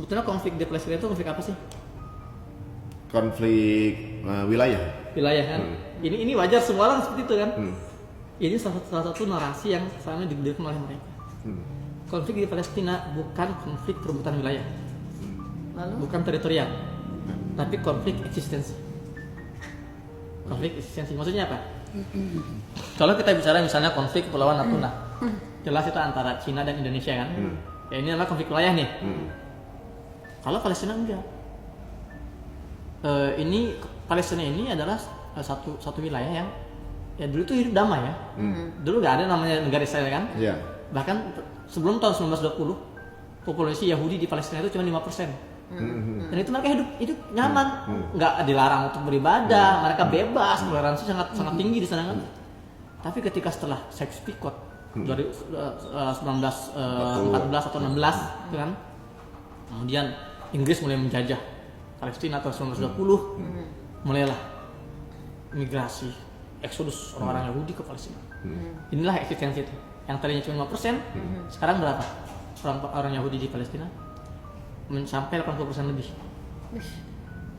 Sebetulnya konflik di Palestina itu konflik apa sih? Konflik wilayah. Wilayah kan. Ini wajar semua orang seperti itu kan. Ini salah satu narasi yang selama didirikan oleh mereka. Konflik di Palestina bukan konflik perebutan wilayah, bukan teritorial, tapi konflik eksistensi. Konflik eksistensi maksudnya apa? Kalau kita bicara misalnya konflik Kepulauan Natuna, jelas itu antara Cina dan Indonesia kan. Ya ini adalah konflik wilayah nih. Kalau Palestina enggak. Ini Palestina ini adalah satu wilayah yang ya dulu itu hidup damai ya. Dulu nggak ada namanya negara Israel kan. Iya. Bahkan sebelum tahun 1920 populasi Yahudi di Palestina itu cuma 5%. Dan itu mereka hidup nyaman, nggak dilarang untuk beribadah, mereka bebas, toleransi sangat tinggi di sana kan. Tapi ketika setelah Sykes-Picot dari 1914 atau 16 gitu kan, kemudian Inggris mulai menjajah Palestina tahun 1920, mulailah migrasi, eksodus orang-orang Yahudi ke Palestina. Inilah eksistensi itu. Yang tadinya cuma 5%, sekarang berapa? Orang Yahudi di Palestina sampai 80% lebih.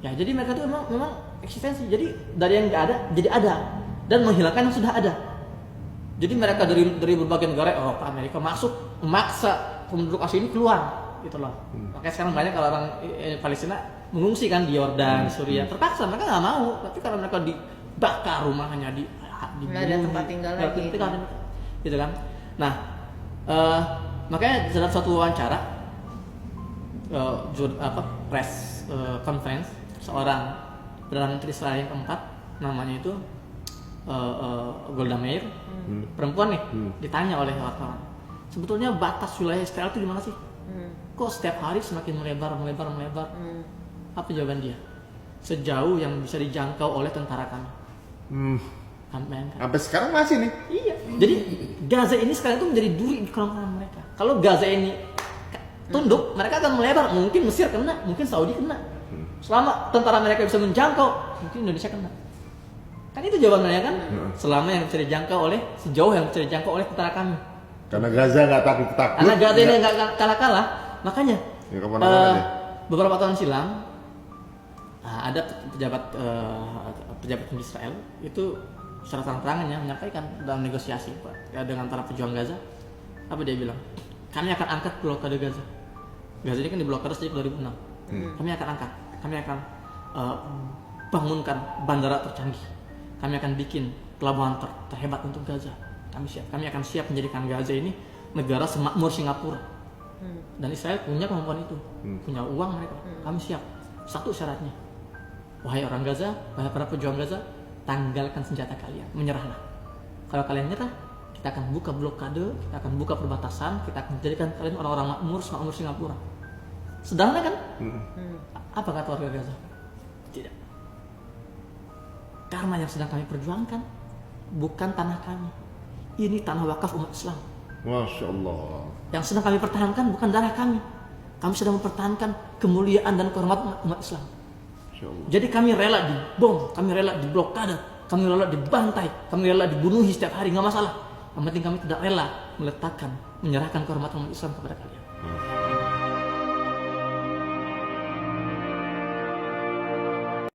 Ya, jadi mereka itu memang eksistensi. Jadi dari yang nggak ada jadi ada dan menghilangkan yang sudah ada. Jadi mereka dari berbagai negara Eropa, Amerika masuk memaksa penduduk asli ini keluar, gitu loh. Makanya sekarang banyak kalau orang Palestina mengungsi kan di Yordan, di Suriah, terpaksa mereka nggak mau. Tapi kalau mereka dibakar rumahnya, nggak ada tempat tinggal lagi. Gitu kan. Nah, makanya dalam satu wawancara press conference seorang Perdana Menteri Israel yang keempat namanya itu Golda Meir, perempuan nih, ditanya oleh wartawan, sebetulnya batas wilayah Israel itu di mana sih? Kok setiap hari semakin melebar? Apa jawaban dia? Sejauh yang bisa dijangkau oleh tentara kami. Sampai sekarang masih nih. Iya. Jadi Gaza ini sekarang itu menjadi duri di kerongkongan mereka. Kalau Gaza ini tunduk, mereka akan melebar. Mungkin Mesir kena, mungkin Saudi kena. Selama tentara mereka bisa menjangkau, mungkin Indonesia kena. Kan itu jawabannya kan? Selama yang bisa dijangkau sejauh yang bisa dijangkau oleh tentara kami. Karena Gaza nggak takut. Karena Gaza ini nggak kalah-kalah, makanya ya, beberapa tahun silam ada pejabat di Israel itu secara terang-terangannya menyampaikan dalam negosiasi dengan para pejuang Gaza, apa dia bilang? Kami akan angkat blokade Gaza. Gaza ini kan diblokade sejak 2006. Kami akan angkat. Kami akan bangunkan bandara tercanggih. Kami akan bikin pelabuhan terhebat untuk Gaza. Kami siap. Kami akan siap menjadikan Gaza ini negara semakmur Singapura. Dan Israel punya kemampuan itu, punya uang mereka. Kami siap. Satu syaratnya, wahai orang Gaza, wahai para pejuang Gaza, tanggalkan senjata kalian, menyerahlah. Kalau kalian nyerah, kita akan buka blokade, kita akan buka perbatasan, kita akan jadikan kalian orang-orang makmur Singapura. Sederhana kan? Apa kata warga Gaza? Tidak. Karena yang sedang kami perjuangkan bukan tanah kami. Ini tanah wakaf umat Islam. Masya Allah. Yang sedang kami pertahankan bukan darah kami. Kami sedang mempertahankan kemuliaan dan kehormatan umat Islam. Jadi kami rela dibom, kami rela diblokade, kami rela dibantai, kami rela dibunuhi setiap hari, nggak masalah. Yang penting kami tidak rela menyerahkan kehormatan umat Islam kepada kalian.